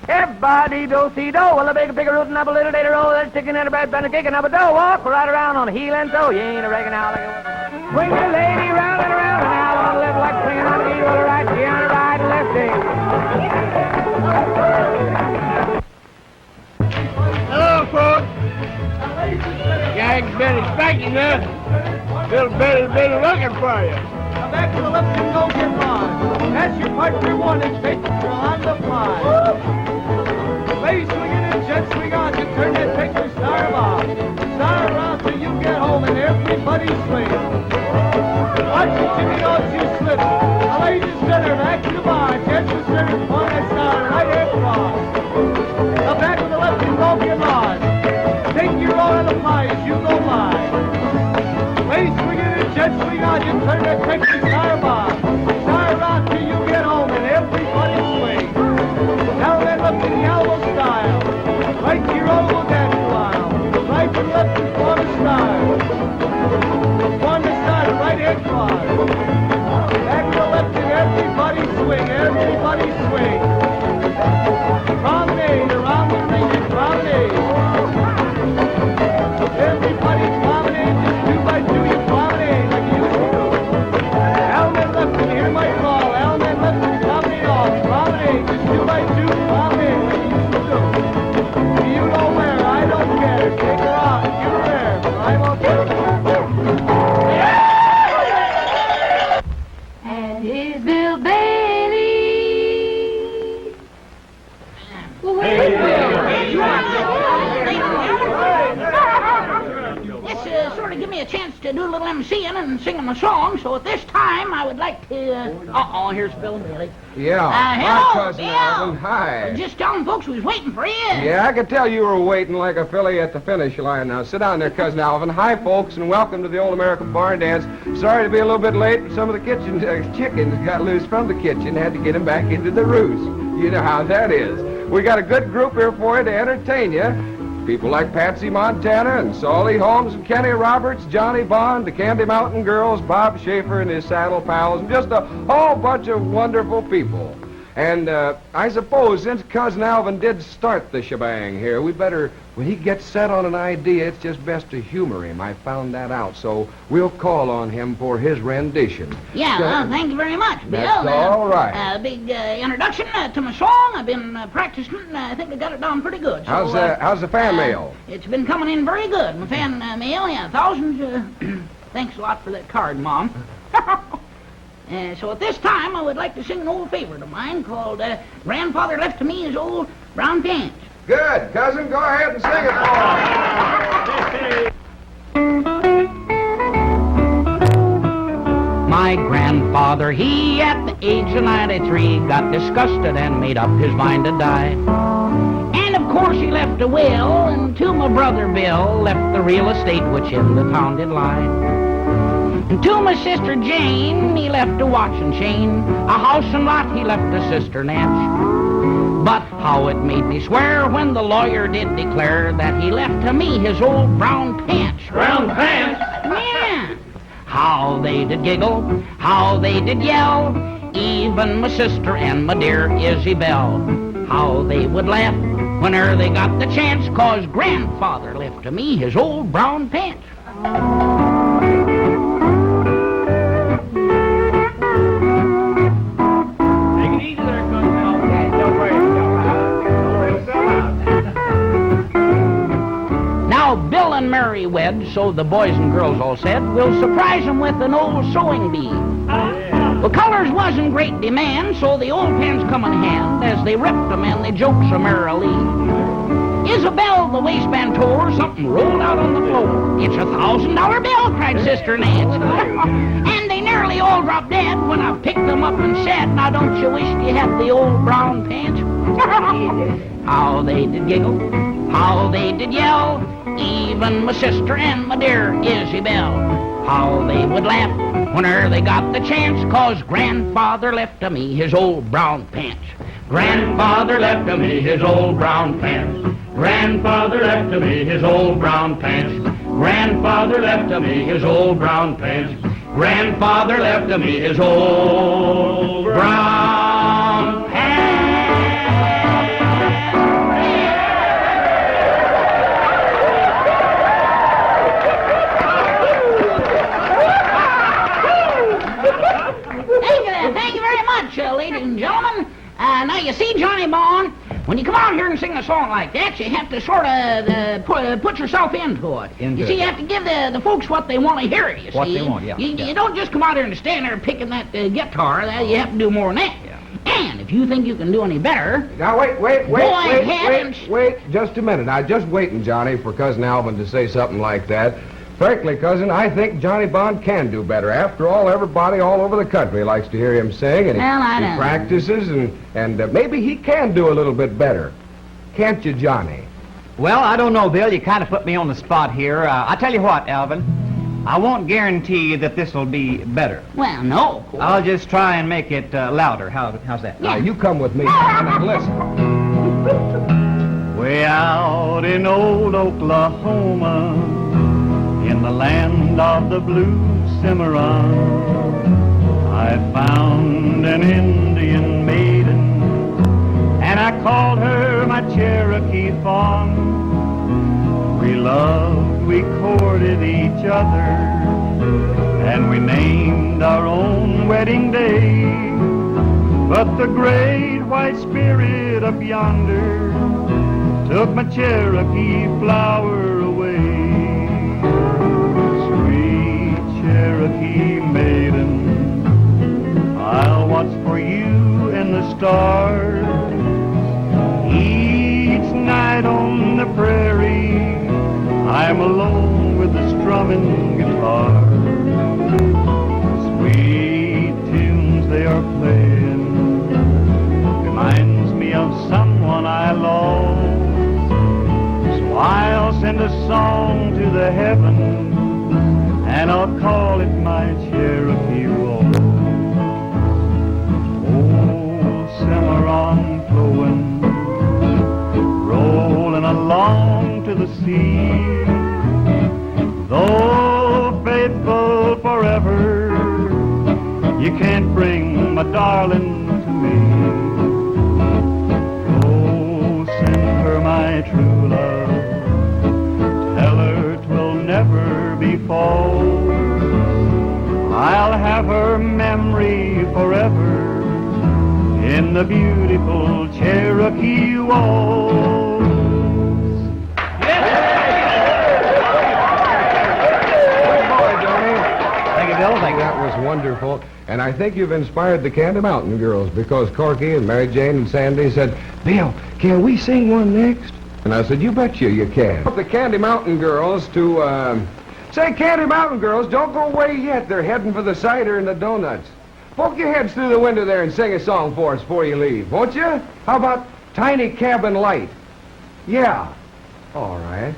Everybody do-see-do. Well, a big rootin' up a little later roll. That's sticking in a bed, been a kicking up a dough. Walk right around on a heel and toe. You ain't a reckon how like a... Swing the lady round and around, and I want to live like swinging on the heel of the right, she on the right, lefty. Hello, folks. Gag's been expecting us. Little Billy's been looking for you. Now back to the left and go get on. That's your partner one and take on the fly. Ladies swinging and gents swing on. You turn that picture star off. Star around till you get home and everybody swings. Watch the Jimmy Dogs you slip. The ladies center back to the bar. Gents are center on that star right across. Now back to the left and go get lost. Take your roll on the fly as you go by. Ladies swinging and gents swing on. You turn that picture star off. Star around till you get home and everybody swings. Now that left in the elbow style. Right to your elbow dance a while. Right to left and corner style. Corner style, right hand cross. Back to the left and everybody swing. Everybody swing. Promenade around the ring and promenade. Everybody promenade, just 2 by 2 you promenade like you used to do. Alvin left and hear my call. Alvin left and promenade off. Promenade, just 2 by 2 promenade like you used to do. Do you know where? I don't care. Take her out. Give her there. I won't care. And here's Bill Bailey. This sort of give me a chance to do a little MCing and singing a song, so at this time I would like to... here's Bill and Billy. Yeah. Hello, Hi, Cousin Bill. Alvin. Hi. Just telling folks we was waiting for you. Yeah, I could tell you were waiting like a filly at the finish line. Now, sit down there, Cousin Alvin. Hi, folks, and welcome to the Old American Barn Dance. Sorry to be a little bit late, but some of the kitchen chickens got loose from the kitchen. Had to get them back into the roost. You know how that is. We got a good group here for you to entertain you. People like Patsy Montana and Solly Holmes and Kenny Roberts, Johnny Bond, the Candy Mountain Girls, Bob Shaeffer and his saddle pals, and just a whole bunch of wonderful people. And I suppose since Cousin Alvin did start the shebang here, we better, when he gets set on an idea, it's just best to humor him. I found that out, so we'll call on him for his rendition. Yeah, thank you very much, Bill. That's all right. Big introduction to my song. I've been practicing, and I think I got it down pretty good. So, How's the fan mail? It's been coming in very good. My fan mail, yeah, thousands. Thanks a lot for that card, Mom. So at this time, I would like to sing an old favorite of mine called Grandfather Left to Me His Old Brown Pants. Good. Cousin, go ahead and sing it for us. My grandfather, he at the age of 93 got disgusted and made up his mind to die. And of course he left a will, and to my brother Bill left the real estate which in the town did lie. And to my sister Jane, he left a watch and chain, a house and lot, he left a sister Nanch. But how it made me swear when the lawyer did declare that he left to me his old brown pants. Brown pants? Yeah. How they did giggle, how they did yell, even my sister and my dear Isabel. How they would laugh whenever they got the chance, 'cause grandfather left to me his old brown pants. Bill and Mary wed, so the boys and girls all said, we'll surprise them with an old sewing bee. Well, colors was in great demand, so the old pants come in hand as they ripped them and they joked so merrily. Isabel, the waistband tore, something rolled out on the floor. It's $1,000 bill, cried Sister Nance. And they nearly all dropped dead when I picked them up and said, now don't you wish you had the old brown pants? How they did giggle, how they did yell, even my sister and my dear Isabel. How they would laugh whenever they got the chance, 'cause grandfather left to me his old brown pants. Grandfather left to me his old brown pants. Grandfather left to me his old brown pants. Grandfather left to me his old brown pants. Grandfather left to me his old brown pants. see, Johnny Bond, when you come out here and sing a song like that, you have to sort of put yourself into it. You see, you have to give the folks what they want to hear, you see. What they want, yeah. You don't just come out here and stand there picking that guitar. You have to do more than that. Yeah. And if you think you can do any better... Now, wait, ahead just a minute. Now, just waiting, Johnny, for Cousin Alvin to say something like that. Frankly, Cousin, I think Johnny Bond can do better. After all, everybody all over the country likes to hear him sing, and he practices, and maybe he can do a little bit better. Can't you, Johnny? Well, I don't know, Bill. You kind of put me on the spot here. I tell you what, Alvin, I won't guarantee that this will be better. Well, no. I'll just try and make it louder. How's that? Now, you come with me and listen. Way out in old Oklahoma, in the land of the blue Cimarron, I found an Indian maiden, and I called her my Cherokee fawn. We loved, we courted each other, and we named our own wedding day. But the great white spirit up yonder took my Cherokee flower away. Sweet Cherokee maiden, I'll watch for you in the stars. Each night on the prairie, I'm alone with the strumming guitar. Sweet tunes they are playing, reminds me of someone I lost. So I'll send a song to the heavens, and I'll call it my Cherokee Rose. Old Cimarron flowing, rolling along to the sea. Though faithful forever, you can't bring my darling to me. Oh, send her my true love, tell her 'twill never be false. I'll have her memory forever in the beautiful Cherokee waltz. That was wonderful, and I think you've inspired the Candy Mountain Girls, because Corky and Mary Jane and Sandy said, "Bill, can we sing one next?" And I said, "You betcha you can." The Candy Mountain Girls to say, Candy Mountain Girls, don't go away yet. They're heading for the cider and the donuts. Poke your heads through the window there and sing a song for us before you leave, won't you? How about Tiny Cabin Light? Yeah. All right.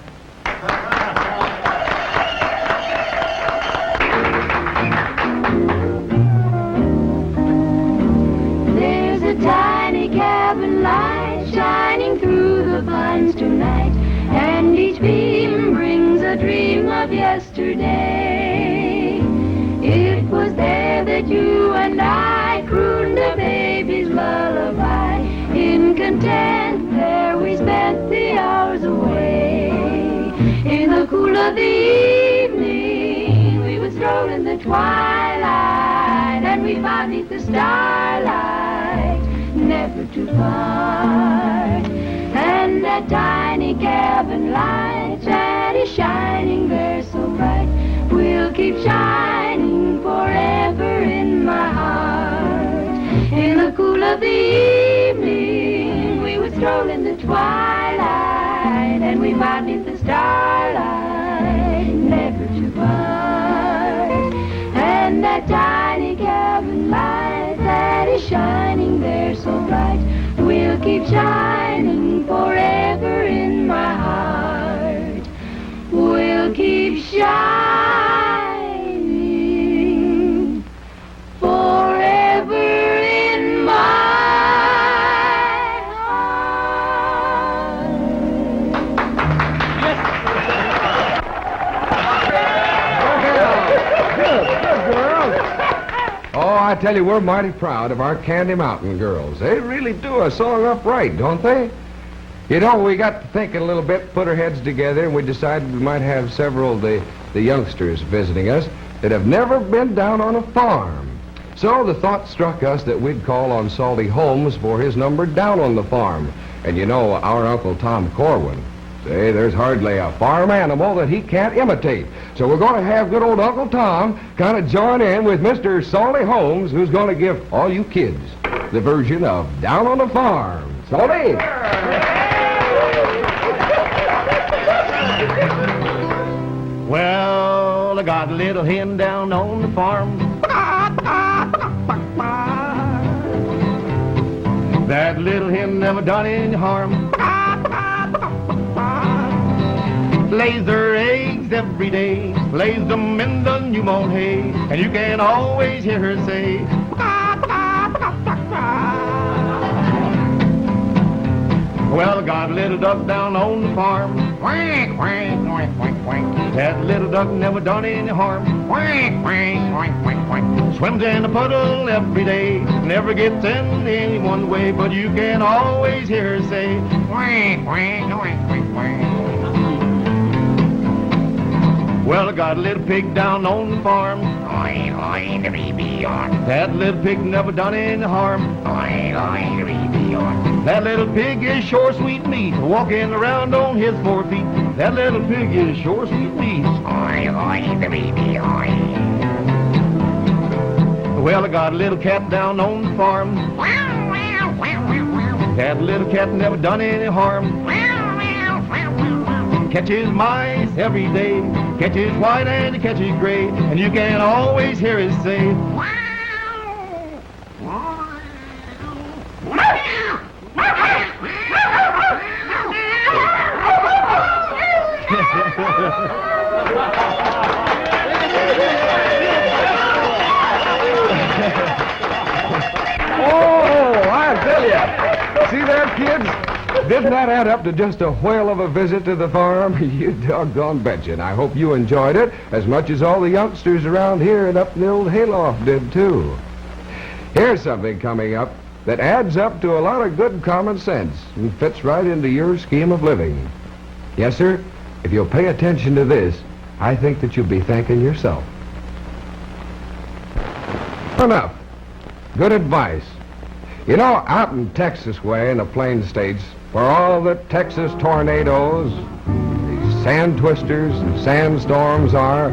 There's a tiny cabin light shining through the pines tonight, and each beam brings a dream of yesterday. It was there that you and I crooned a baby's lullaby. In content, there we spent the hours away. In the cool of the evening, we would stroll in the twilight, and we found 'neath the starlight, never to part. And that tiny cabin light that is shining there so bright will keep shining forever in my heart. In the cool of the evening, we would stroll in the twilight, and we found 'neath the starlight, never to part. And that tiny cabin light that is shining there so bright will keep shining forever in my heart. Will keep shining forever in my heart. Good girls. Oh, I tell you, we're mighty proud of our Candy Mountain Girls. They really do a song up right, don't they? You know, we got to thinking a little bit, put our heads together, and we decided we might have several of the youngsters visiting us that have never been down on a farm. So the thought struck us that we'd call on Salty Holmes for his number Down on the Farm. And you know, our Uncle Tom Corwin, say, there's hardly a farm animal that he can't imitate. So we're going to have good old Uncle Tom kind of join in with Mr. Salty Holmes, who's going to give all you kids the version of Down on the Farm. Salty! Well, I got a little hen down on the farm. That little hen never done any harm. Lays her eggs every day, lays them in the new mown hay, and you can always hear her say, well, I got a little duck down on the farm. Quack, quack, quack, quack, quack. That little duck never done any harm. Quack, quack, quack, quack, quack. Swims in a puddle every day, never gets in any one way, but you can always hear her say, quack, quack, quack, quack, quack. Well, I got a little pig down on the farm. Oi, oi, the baby on. That little pig never done any harm. Oi, oi, the baby on. That little pig is sure sweet meat, walking around on his 4 feet. That little pig is sure sweet meat. Oi, oi, the baby, oi. Well, I got a little cat down on the farm. That little cat never done any harm. Catches mice every day, catches white and he catches gray, and you can always hear it say, Oh, I tell you. See there, kids? Didn't that add up to just a whale of a visit to the farm? You doggone betcha. And I hope you enjoyed it as much as all the youngsters around here and up in the old hayloft did, too. Here's something coming up that adds up to a lot of good common sense and fits right into your scheme of living. Yes, sir, if you'll pay attention to this, I think that you'll be thanking yourself. Enough. Good advice. You know, out in Texas way, in the Plain States, where all the Texas tornadoes, these sand twisters and sandstorms are,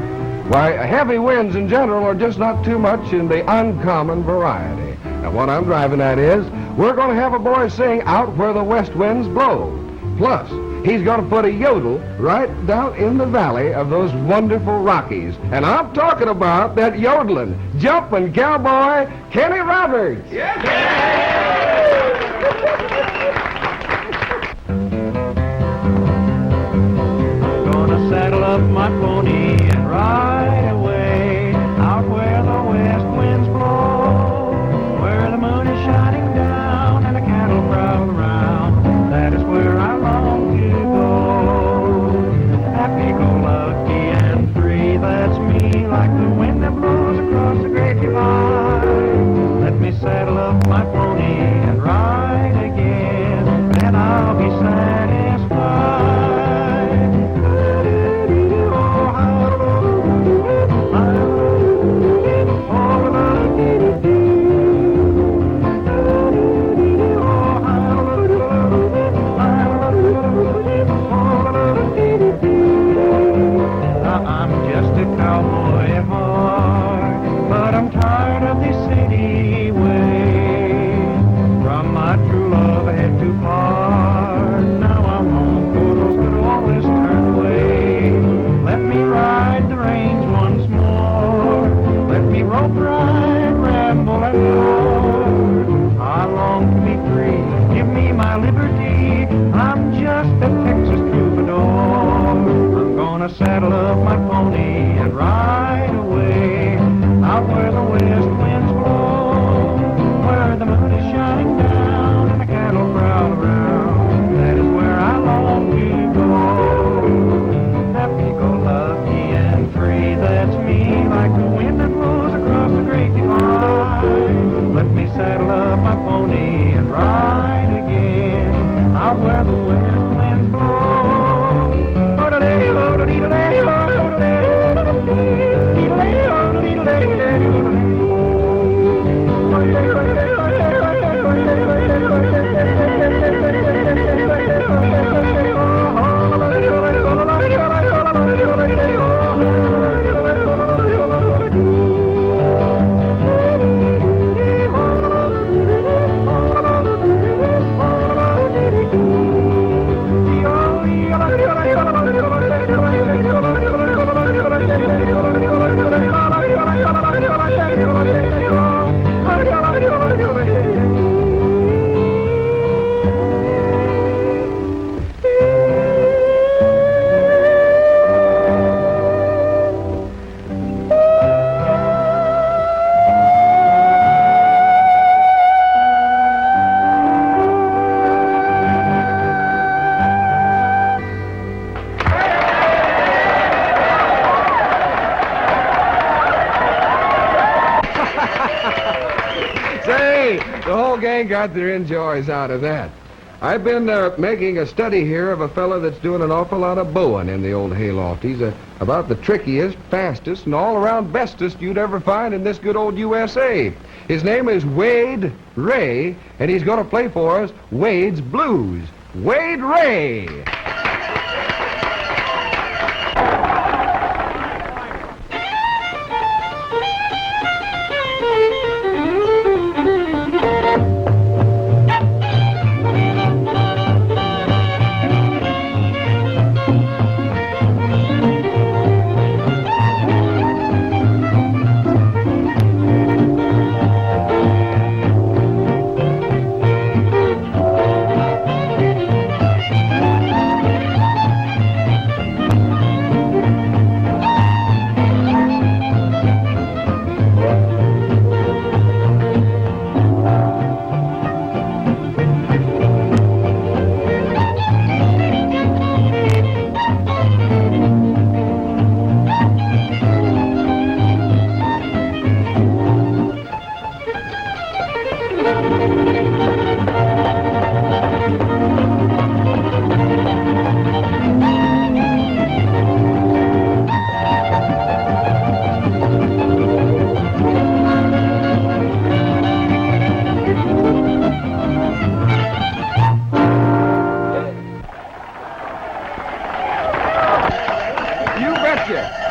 why, heavy winds in general are just not too much in the uncommon variety. Now, what I'm driving at is, we're going to have a boy sing Out Where the West Winds Blow. Plus, he's going to put a yodel right down in the valley of those wonderful Rockies. And I'm talking about that yodeling, jumping cowboy Kenny Roberts. gonna saddle up my pony and ride away out where the west winds blow, where the moon is shining down and the cattle prowl around. That is where I long to go. Happy-go-lucky and free, that's me, like the wind that blows across the great divide. Let me saddle up my pony and ride again, then I'll be satisfied. Saddle up my pony and ride away out where the west winds blow, where the moon is shining down and the cattle prowl around. That is where I long to go. Happy-go-lucky and free, that's me, like the wind that blows across the great divide. Let me saddle up my pony and ride again out where the west winds blow. ain't got their enjoys out of that. I've been making a study here of a fella that's doing an awful lot of bowing in the old hayloft. He's about the trickiest, fastest, and all-around bestest you'd ever find in this good old USA. His name is Wade Ray, and he's going to play for us Wade's Blues. Wade Ray!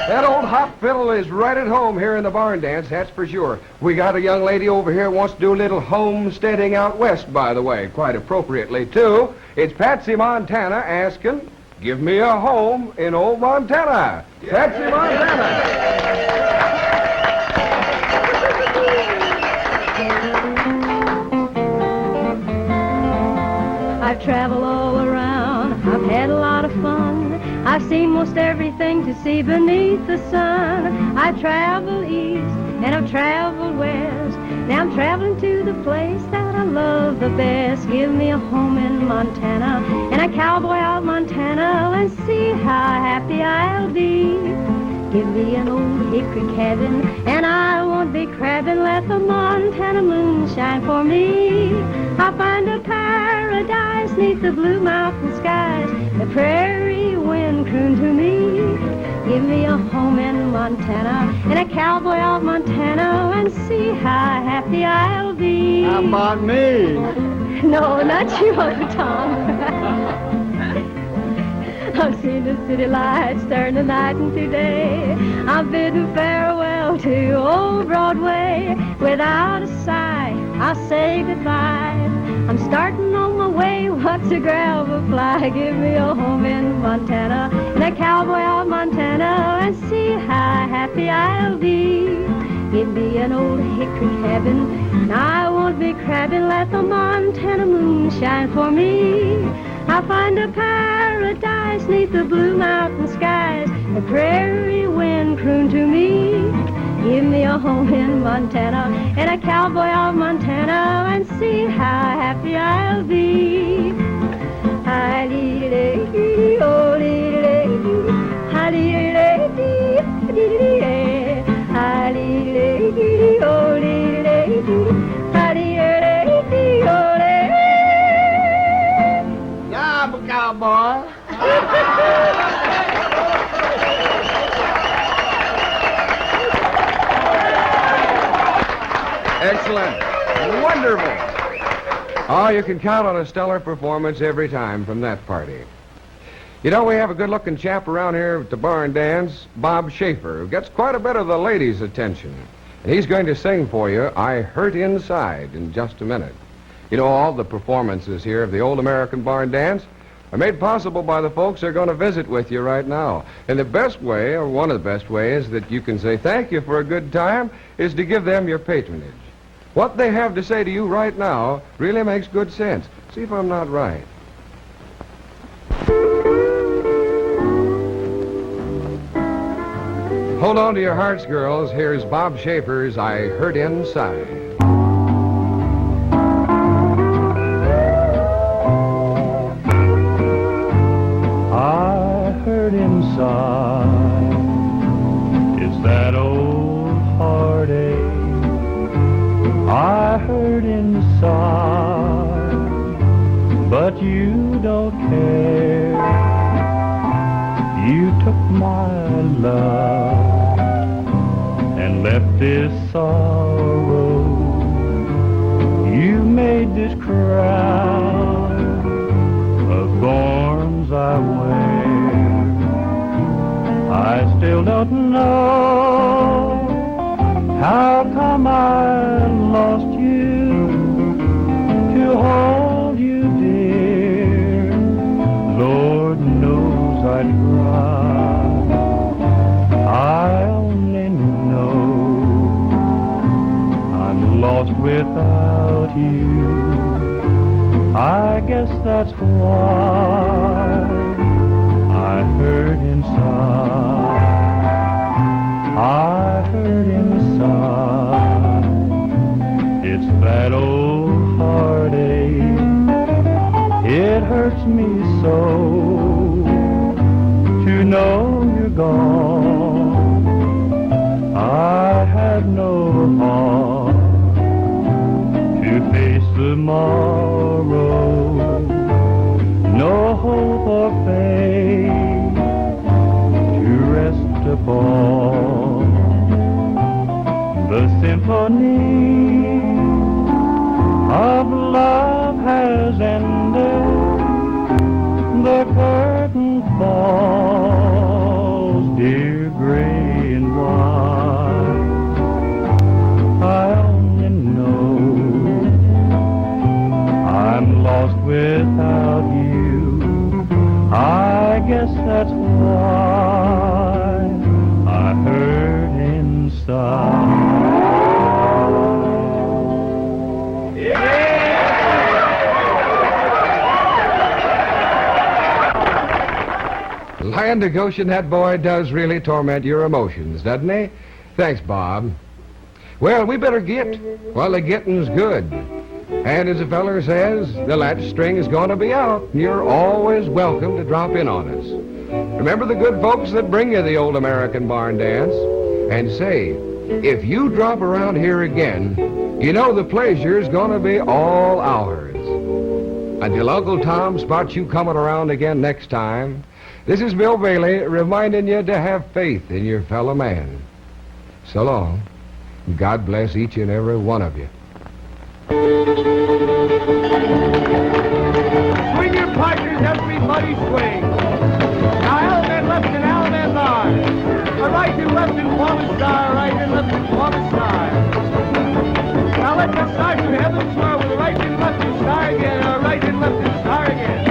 That old hop fiddle is right at home here in the barn dance, that's for sure. We got a young lady over here who wants to do a little homesteading out west, by the way, quite appropriately, too. It's Patsy Montana asking, give me a home in old Montana. Patsy Montana. I've traveled all around, I've had a lot of fun. I've seen most everything to see beneath the sun. I've traveled east and I've traveled west. Now I'm traveling to the place that I love the best. Give me a home in Montana and a cowboy out Montana and see how happy I'll be. Give me an old hickory cabin and I won't be crabbing. Let the Montana moon shine for me. I'll find a paradise neath the blue mountain skies. The prairie wind croon to me. Give me a home in Montana and a cowboy out Montana and see how happy I'll be. How about me? No, not you, Uncle Tom. I've seen the city lights turn the night into day. I'm bidding farewell to old Broadway. Without a sigh, I'll say goodbye. I'm starting on my way, what's a gravel fly? Give me a home in Montana and a cowboy out Montana and see how happy I'll be. Give me an old hickory cabin and I won't be crabbing. Let the Montana moon shine for me. I'll find a paradise neath the blue mountain skies. The prairie wind croon to me. Give me a home in Montana and a cowboy out Montana and see how happy I'll be. Hi-dee-dee-dee, oh-dee-dee-dee, hi-dee-dee-dee, dee-dee-dee, hi-dee-dee-dee, oh-dee-dee-dee, hi-dee-dee-dee, oh-dee-dee-dee. I'm a cowboy. Excellent. Wonderful. Oh, you can count on a stellar performance every time from that party. You know, we have a good-looking chap around here at the barn dance, Bob Shaeffer, who gets quite a bit of the ladies' attention. And he's going to sing for you, I Hurt Inside, in just a minute. You know, all the performances here of the old American barn dance are made possible by the folks who are going to visit with you right now. And the best way, or one of the best ways, that you can say thank you for a good time is to give them your patronage. What they have to say to you right now really makes good sense. See if I'm not right. Hold on to your hearts, girls. Here's Bob Shaeffer's I Hurt Inside. I hurt inside. It's that old heartache. I hurt inside. but you don't care. You took my love and left this sorrow. You made this crown of thorns I wear. I still don't know how come I lost you to hold you dear. Lord knows I tried. I only know I'm lost without you. I guess that's why I hurt inside. I hurt inside. It's that old heartache. It hurts me so to know you're gone. I have no heart to face tomorrow. No hope or faith to rest upon. The symphony of love has ended. The curtain falls, dear gray and white. I only know I'm lost without you. I guess that's why I hurt inside. Land of Goshen, that boy does really torment your emotions, doesn't he? Thanks, Bob. Well, we better get while the getting's good. And as the feller says, the latch string is going to be out, and you're always welcome to drop in on us. Remember the good folks that bring you the old American barn dance? And say, if you drop around here again, you know the pleasure's going to be all ours. Until Uncle Tom spots you coming around again next time, this is Bill Bailey reminding you to have faith in your fellow man. So long. God bless each and every one of you. Swing your partners, everybody swing. Now Alvin left and Alvin bar. A right and left and form a star, right and left and form a star. Now let the start to heaven soar with a right and left and star again, a right and left and star again.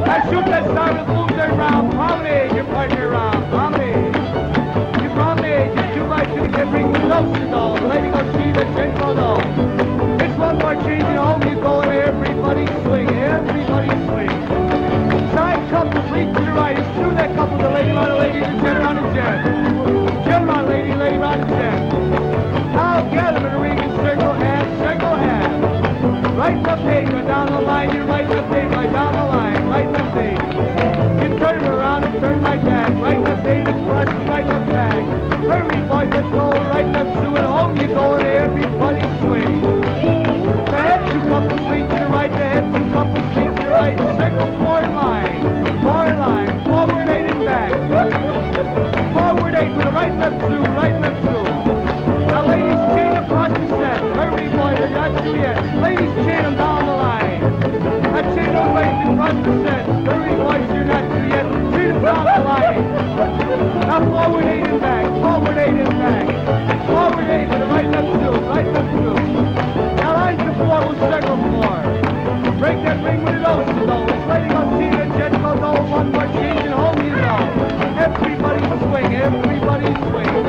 Now shoot that star with boom turn round, promenade your partner round, promenade. You promenade, you two right to the bring the nose to the lady go see the gentle doll. It's one more change and home you go and everybody swing, everybody swing. Side couple, lead to the right, it's through that couple, the lady round, the lady, the gen round, the gen. Gen round, lady, lady round, the gen. Now gather in a ring and circle hand, circle hand. Right left page, go down the line, you right left page, right down the line, right left page. You turn around and turn like that, right left page, it's front, right left back. Hurry boys, let's go, right left through and home you go and everybody swing. The head two couples lead to the right, the head two couples lead to the right, circle forward line, forward eight and back. Forward eight with a right left through, right left through. Now ladies, chain across the set. Hurry, boys, they're not through yet. Ladies, chain them down the line. Now chain those ladies across the set. Hurry, boys, you're not through yet. Chain them down the line. Now forward eight and back. Forward eight and back. Forward eight with a right left through, right left through. Now line to four with circle four. Break that ring with an ocean though. It's letting us see the jet go. One more change and home you go. Everybody swing, everybody swing.